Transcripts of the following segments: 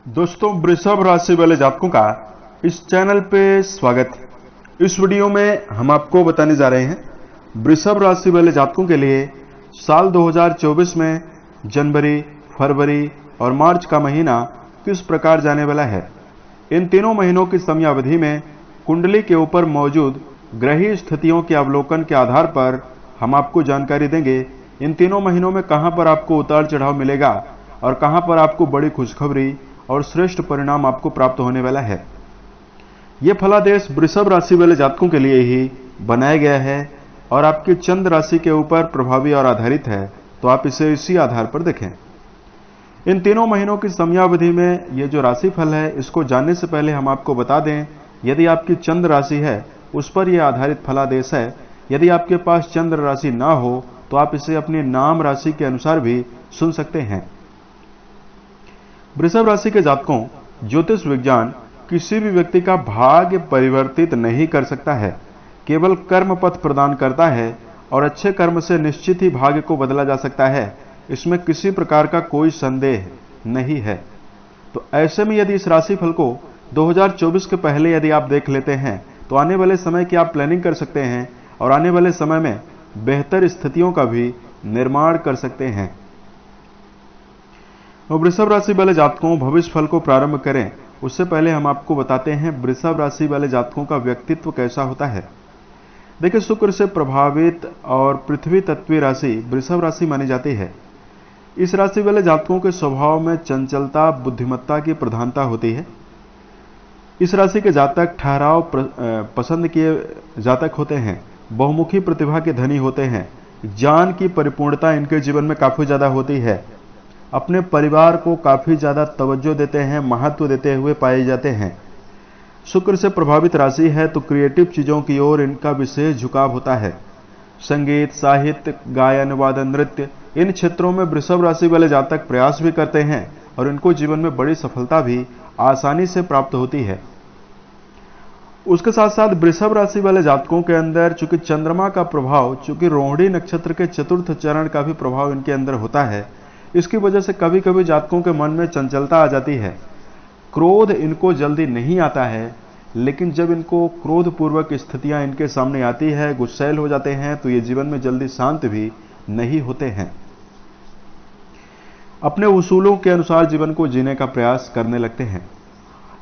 दोस्तों, वृषभ राशि वाले जातकों का इस चैनल पे स्वागत है। इस वीडियो में हम आपको बताने जा रहे हैं वृषभ राशि वाले जातकों के लिए साल 2024 में जनवरी, फरवरी और मार्च का महीना किस प्रकार जाने वाला है। इन तीनों महीनों की समयावधि में कुंडली के ऊपर मौजूद ग्रही स्थितियों के अवलोकन के आधार पर हम आपको जानकारी देंगे इन तीनों महीनों में कहां पर आपको उतार चढ़ाव मिलेगा और कहां पर आपको बड़ी खुशखबरी और श्रेष्ठ परिणाम आपको प्राप्त होने वाला है। यह फलादेश वृषभ राशि वाले जातकों के लिए ही बनाया गया है और आपकी चंद्र राशि के ऊपर प्रभावी और आधारित है, तो आप इसे इसी आधार पर देखें। इन तीनों महीनों की समयावधि में ये जो राशिफल है, इसको जानने से पहले हम आपको बता दें, यदि आपकी चंद्र राशि है उस पर यह आधारित फलादेश है। यदि आपके पास चंद्र राशि ना हो तो आप इसे अपने नाम राशि के अनुसार भी सुन सकते हैं। वृषभ राशि के जातकों, ज्योतिष विज्ञान किसी भी व्यक्ति का भाग्य परिवर्तित नहीं कर सकता है, केवल कर्म पथ प्रदान करता है और अच्छे कर्म से निश्चित ही भाग्य को बदला जा सकता है। इसमें किसी प्रकार का कोई संदेह नहीं है। तो ऐसे में यदि इस राशिफल को 2024 के पहले यदि आप देख लेते हैं तो आने वाले समय की आप प्लानिंग कर सकते हैं और आने वाले समय में बेहतर स्थितियों का भी निर्माण कर सकते हैं। वृषभ राशि वाले जातकों, भविष्य फल को प्रारंभ करें उससे पहले हम आपको बताते हैं वृषभ राशि वाले जातकों का व्यक्तित्व कैसा होता है। देखिए, शुक्र से प्रभावित और पृथ्वी तत्वीय राशि वृषभ राशि मानी जाती है। इस राशि वाले जातकों के स्वभाव में चंचलता, बुद्धिमत्ता की प्रधानता होती है। इस राशि के जातक ठहराव पसंद किए जातक होते हैं, बहुमुखी प्रतिभा के धनी होते हैं, ज्ञान की परिपूर्णता इनके जीवन में काफी ज्यादा होती है, अपने परिवार को काफी ज्यादा तवज्जो देते हैं, महत्व देते हुए पाए जाते हैं। शुक्र से प्रभावित राशि है तो क्रिएटिव चीजों की ओर इनका विशेष झुकाव होता है। संगीत, साहित्य, गायन, वादन, नृत्य, इन क्षेत्रों में वृषभ राशि वाले जातक प्रयास भी करते हैं और इनको जीवन में बड़ी सफलता भी आसानी से प्राप्त होती है। उसके साथ साथ वृषभ राशि वाले जातकों के अंदर चूंकि चंद्रमा का प्रभाव, चूंकि रोहिणी नक्षत्र के चतुर्थ चरण का भी प्रभाव इनके अंदर होता है, इसकी वजह से कभी कभी जातकों के मन में चंचलता आ जाती है। क्रोध इनको जल्दी नहीं आता है, लेकिन जब इनको क्रोधपूर्वक स्थितियां इनके सामने आती है, गुस्सैल हो जाते हैं, तो ये जीवन में जल्दी शांत भी नहीं होते हैं। अपने उसूलों के अनुसार जीवन को जीने का प्रयास करने लगते हैं।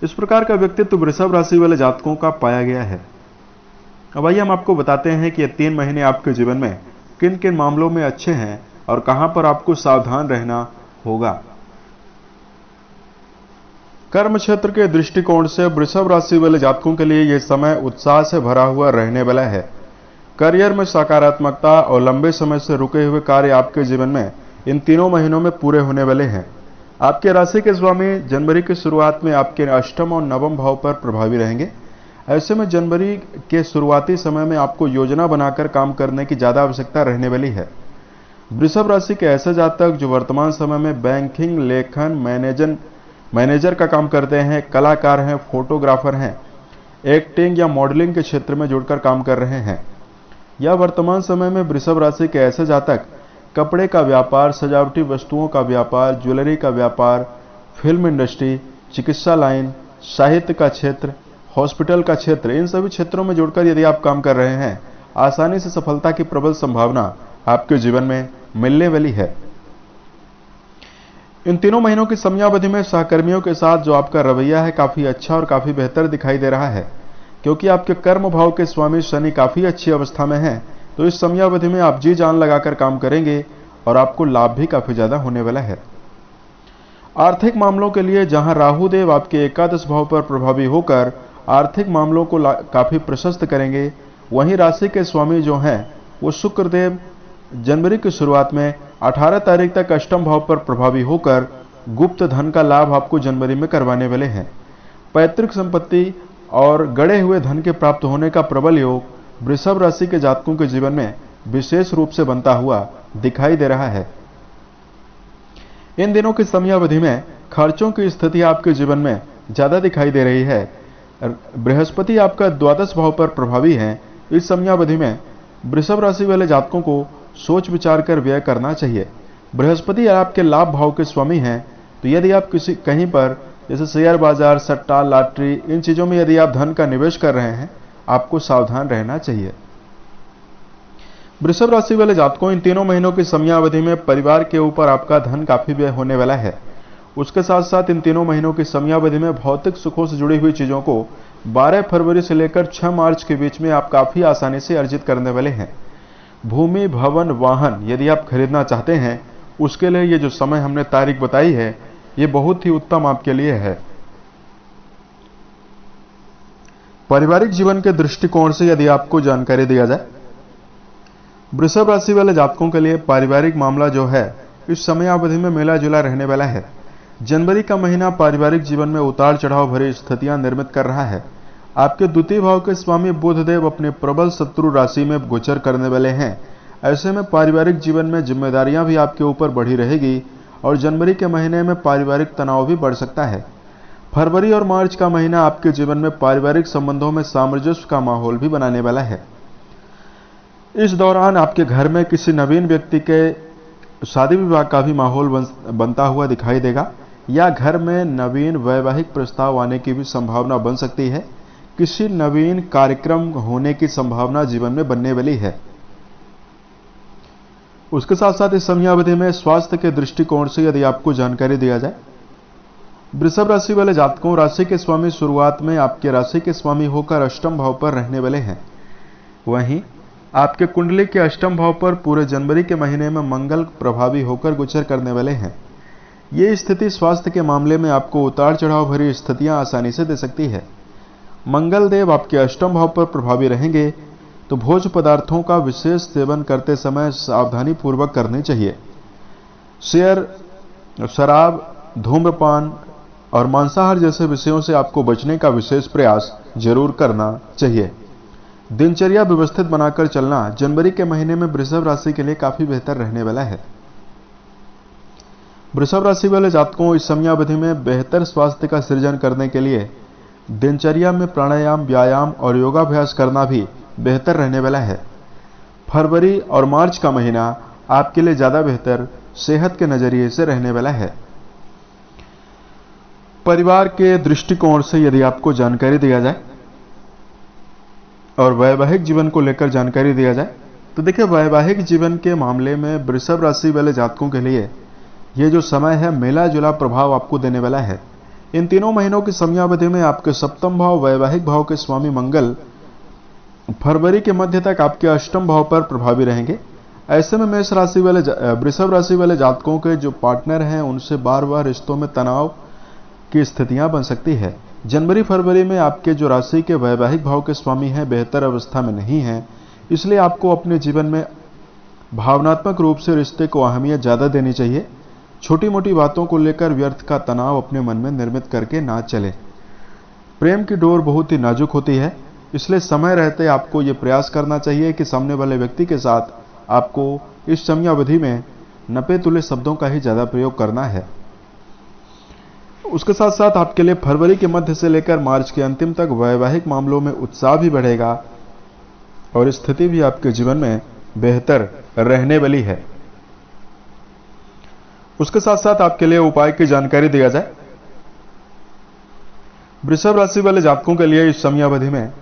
इस प्रकार का व्यक्तित्व वृषभ राशि वाले जातकों का पाया गया है। अब आइए हम आपको बताते हैं कि ये 3 महीने आपके जीवन में किन किन मामलों में अच्छे हैं और कहां पर आपको सावधान रहना होगा। कर्म क्षेत्र के दृष्टिकोण से वृषभ राशि वाले जातकों के लिए यह समय उत्साह से भरा हुआ रहने वाला है। करियर में सकारात्मकता और लंबे समय से रुके हुए कार्य आपके जीवन में इन तीनों महीनों में पूरे होने वाले हैं। आपके राशि के स्वामी जनवरी की शुरुआत में आपके अष्टम और नवम भाव पर प्रभावी रहेंगे। ऐसे में जनवरी के शुरुआती समय में आपको योजना बनाकर काम करने की ज्यादा आवश्यकता रहने वाली है। वृषभ राशि के ऐसे जातक जो वर्तमान समय में बैंकिंग, लेखन, मैनेजर का काम करते हैं, कलाकार हैं, फोटोग्राफर हैं, एक्टिंग या मॉडलिंग के क्षेत्र में जुड़कर काम कर रहे हैं, या वर्तमान समय में वृषभ राशि के ऐसे जातक कपड़े का व्यापार, सजावटी वस्तुओं का व्यापार, ज्वेलरी का व्यापार, फिल्म इंडस्ट्री, चिकित्सा लाइन, साहित्य का क्षेत्र, हॉस्पिटल का क्षेत्र, इन सभी क्षेत्रों में जुड़कर यदि आप काम कर रहे हैं, आसानी से सफलता की प्रबल संभावना आपके जीवन में मिलने वाली है। इन तीनों महीनों की समयावधि में सहकर्मियों के साथ जो आपका रवैया है काफी अच्छा और काफी बेहतर दिखाई दे रहा है, क्योंकि आपके कर्म भाव के स्वामी शनि काफी अच्छी अवस्था में है। तो इस समयावधि में आप जी जान लगाकर काम करेंगे और आपको लाभ भी काफी ज्यादा होने वाला है। आर्थिक मामलों के लिए जहां राहु देव आपके एकादश भाव पर प्रभावी होकर आर्थिक मामलों को काफी प्रशस्त करेंगे, वहीं राशि के स्वामी जो हैं वो शुक्र देव जनवरी की शुरुआत में 18 तारीख तक अष्टम भाव पर प्रभावी होकर गुप्त धन का लाभ आपको जनवरी में करवाने वाले हैं। पैतृक संपत्ति और गड़े हुए धन के प्राप्त होने का प्रबल योग वृषभ राशि के जातकों के जीवन में विशेष रूप से बनता हुआ दिखाई दे रहा है। इन दिनों की समयावधि में खर्चों की स्थिति आपके जीवन में ज्यादा दिखाई दे रही है। बृहस्पति आपका द्वादश भाव पर प्रभावी है। इस समयावधि में वृषभ राशि वाले जातकों को सोच विचार कर व्यय करना चाहिए। बृहस्पति आपके लाभ भाव के स्वामी हैं, तो यदि आप कहीं पर जैसे शेयर बाजार, सट्टा, लॉटरी, इन चीजों में यदि आप धन का निवेश कर रहे हैं, आपको सावधान रहना चाहिए। वृषभ राशि वाले जातकों, इन तीनों महीनों की समयावधि में परिवार के ऊपर आपका धन काफी व्यय होने वाला है। उसके साथ साथ इन तीनों महीनों की समयावधि में भौतिक सुखों से जुड़ी हुई चीजों को 12 फरवरी से लेकर 6 मार्च के बीच में आप काफी आसानी से अर्जित करने वाले हैं। भूमि, भवन, वाहन यदि आप खरीदना चाहते हैं, उसके लिए ये जो समय हमने तारीख बताई है, ये बहुत ही उत्तम आपके लिए है। पारिवारिक जीवन के दृष्टिकोण से यदि आपको जानकारी दिया जाए, वृषभ राशि वाले जातकों के लिए पारिवारिक मामला जो है इस समयावधि में मिला जुला रहने वाला है। जनवरी का महीना पारिवारिक जीवन में उतार चढ़ाव भरी स्थितियां निर्मित कर रहा है। आपके द्वितीय भाव के स्वामी बुधदेव अपने प्रबल शत्रु राशि में गोचर करने वाले हैं। ऐसे में पारिवारिक जीवन में जिम्मेदारियां भी आपके ऊपर बढ़ी रहेगी और जनवरी के महीने में पारिवारिक तनाव भी बढ़ सकता है। फरवरी और मार्च का महीना आपके जीवन में पारिवारिक संबंधों में सामंजस्य का माहौल भी बनाने वाला है। इस दौरान आपके घर में किसी नवीन व्यक्ति के शादी विवाह का भी माहौल बनता हुआ दिखाई देगा, या घर में नवीन वैवाहिक प्रस्ताव आने की भी संभावना बन सकती है। किसी नवीन कार्यक्रम होने की संभावना जीवन में बनने वाली है। उसके साथ साथ इस समयावधि में स्वास्थ्य के दृष्टिकोण से यदि आपको जानकारी दिया जाए, वृषभ राशि वाले जातकों, राशि के स्वामी शुरुआत में आपके राशि के स्वामी होकर अष्टम भाव पर रहने वाले हैं। वहीं आपके कुंडली के अष्टम भाव पर पूरे जनवरी के महीने में मंगल प्रभावी होकर गोचर करने वाले हैं। ये स्थिति स्वास्थ्य के मामले में आपको उतार चढ़ाव भरी स्थितियां आसानी से दे सकती है। मंगल देव आपके अष्टम भाव पर प्रभावी रहेंगे, तो भोज्य पदार्थों का विशेष सेवन करते समय सावधानी पूर्वक करनी चाहिए। शेयर, शराब, धूम्रपान और मांसाहार जैसे विषयों से आपको बचने का विशेष प्रयास जरूर करना चाहिए। दिनचर्या व्यवस्थित बनाकर चलना जनवरी के महीने में वृषभ राशि के लिए काफी बेहतर रहने वाला है। वृषभ राशि वाले जातकों, इस समयावधि में बेहतर स्वास्थ्य का सृजन करने के लिए दिनचर्या में प्राणायाम, व्यायाम और योगाभ्यास करना भी बेहतर रहने वाला है। फरवरी और मार्च का महीना आपके लिए ज्यादा बेहतर सेहत के नजरिए से रहने वाला है। परिवार के दृष्टिकोण से यदि आपको जानकारी दिया जाए और वैवाहिक जीवन को लेकर जानकारी दिया जाए, तो देखिए, वैवाहिक जीवन के मामले में वृषभ राशि वाले जातकों के लिए ये जो समय है मिला जुला प्रभाव आपको देने वाला है। इन तीनों महीनों की समयावधि में आपके सप्तम भाव वैवाहिक भाव के स्वामी मंगल फरवरी के मध्य तक आपके अष्टम भाव पर प्रभावी रहेंगे। ऐसे में मेष राशि वाले, वृषभ राशि वाले जातकों के जो पार्टनर हैं उनसे बार बार रिश्तों में तनाव की स्थितियां बन सकती है। जनवरी फरवरी में आपके जो राशि के वैवाहिक भाव के स्वामी हैं बेहतर अवस्था में नहीं हैं, इसलिए आपको अपने जीवन में भावनात्मक रूप से रिश्ते को अहमियत ज्यादा देनी चाहिए। छोटी मोटी बातों को लेकर व्यर्थ का तनाव अपने मन में निर्मित करके ना चले। प्रेम की डोर बहुत ही नाजुक होती है, इसलिए समय रहते आपको ये प्रयास करना चाहिए कि सामने वाले व्यक्ति के साथ आपको इस समयावधि में नपे तुले शब्दों का ही ज्यादा प्रयोग करना है। उसके साथ साथ आपके लिए फरवरी के मध्य से लेकर मार्च के अंतिम तक वैवाहिक मामलों में उत्साह भी बढ़ेगा और स्थिति भी आपके जीवन में बेहतर रहने वाली है। उसके साथ साथ आपके लिए उपाय की जानकारी दिया जाए, वृषभ राशि वाले जातकों के लिए इस समयावधि में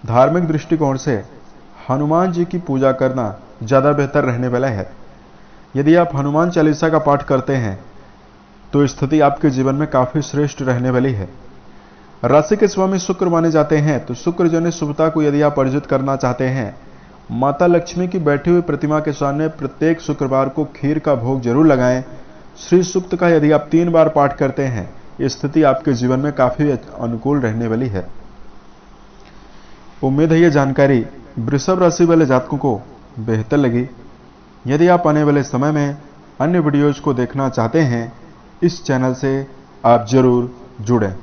धार्मिक दृष्टिकोण से हनुमान जी की पूजा करना ज्यादा बेहतर रहने वाला है। यदि आप हनुमान चालीसा का पाठ करते हैं तो स्थिति आपके जीवन में काफी श्रेष्ठ रहने वाली है। राशि के स्वामी शुक्र माने जाते हैं, तो शुक्र जनित शुभता को यदि आप अर्जित करना चाहते हैं, माता लक्ष्मी की बैठी हुई प्रतिमा के सामने प्रत्येक शुक्रवार को खीर का भोग जरूर लगाएं। श्री सूक्त का यदि आप 3 बार पाठ करते हैं, ये स्थिति आपके जीवन में काफी अनुकूल रहने वाली है। उम्मीद है ये जानकारी वृषभ राशि वाले जातकों को बेहतर लगी। यदि आप आने वाले समय में अन्य वीडियोज को देखना चाहते हैं, इस चैनल से आप जरूर जुड़ें।